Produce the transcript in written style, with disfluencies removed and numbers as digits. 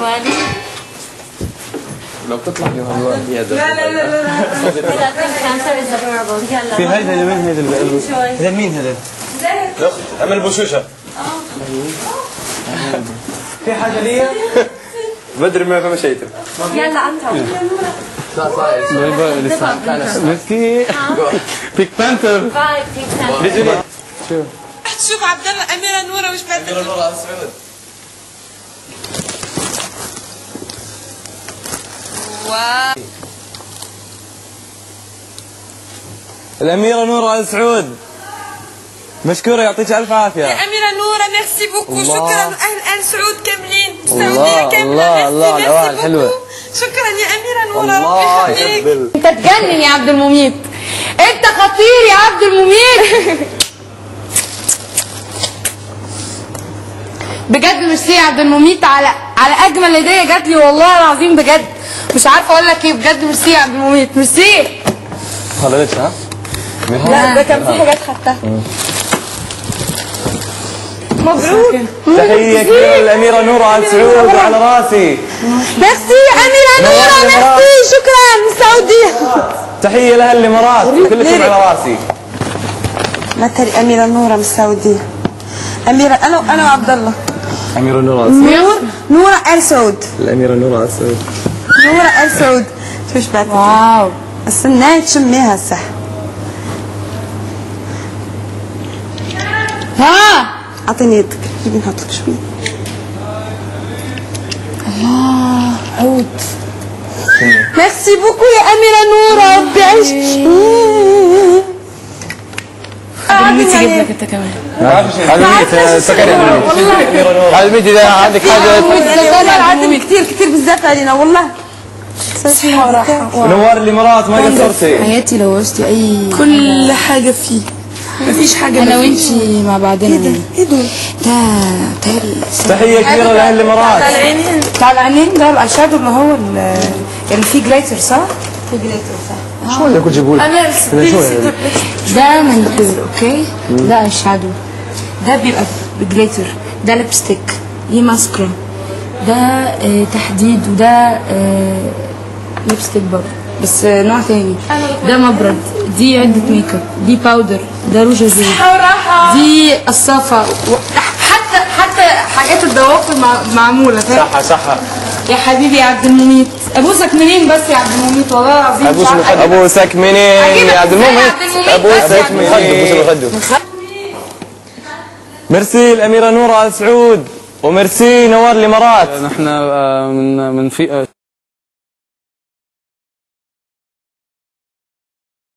ثواني. لو بتطلع جوال يا ده. لا لا لا لا. في هيدا مين هيدا؟ هذا مين هذا؟ الاخت امل بوشوشه. في حاجه ليا؟ بدري ما مشيته. يلا انت. ميرسي. بيك بانثر. باي بيك بانثر. شوف شوف عبد الله أميرة نورة وش بدك؟ أميرة نورة آل سعود. واو. الأميرة نورة آل سعود مشكورة يعطيك ألف عافية. يا أميرة نورة ميرسي بوكو. شكرا. أهل آل سعود كاملين. الله السعودية كاملة. الله الأواعي الحلوة. شكرا يا أميرة نورة. الله ربي يخليك. يقبل. انت تجنن يا عبد المميت، انت خطير يا عبد المميت. بجد ميرسي يا عبد المميت على اجمل هديه جات لي والله العظيم بجد، مش عارفه اقول لك ايه بجد. ميرسي يا عبد المميت ميرسي. خلصت ها؟ لا ده كان في حاجات خدتها. مبروك. تحية كبيرة للأميرة نورة آل سعود وعلى راسي. ميرسي يا أميرة نورة ميرسي. شكرا من السعودية. تحية لأهل الإمارات كلكم على راسي. مثل أميرة نورة من السعودية. أميرة أنا وعبد الله. أميرة نورة آل سعود. نورة آل سعود. الأميرة نورة آل سعود. نورة آل سعود. شوش بعد. واو. استناي تشميها صح. ها أعطيني يدك. بدي نحط لك شوي. الله عود. ميرسي بوكو يا أميرة نورة. ربي عيش. عادميتي جيب لك انت كمان. عادميت سكري. عادميت إذا عندك حاجة. عادمي كثير بزاف علينا والله. نوار الإمارات ما قصرتي. حياتي لو عوزتي أي كل حاجة فيه. مفيش حاجة. أنا وأنتي مع بعضنا. إيه دول؟ ده تالي. تحية كبيرة لأهل الإمارات. بتاع العينين ده الأيشادو اللي هو اللي فيه جليتر صح؟ فيه جليتر صح؟ شو اللي كنت جيبوا لك؟ ده مانيكير اوكي؟ ده ايشادو، ده بيبقى بجليتر، ده ليبستيك، دي ماسكرا، ده تحديد، وده ليبستيك برضه بس نوع تاني، ده مبرد، دي عدة ميك اب، دي باودر، ده روج زيت، دي قصافة، حتى حاجات الضوافر معمولة. صح يا حبيبي يا عبد المميت، ابوسك منين بس يا عبد المميت والله العظيم. ابوسك منين يا عبد المميت؟ ابوسك منين؟ ميرسي الأميرة نورة آل سعود وميرسي نوار الإمارات. نحن من في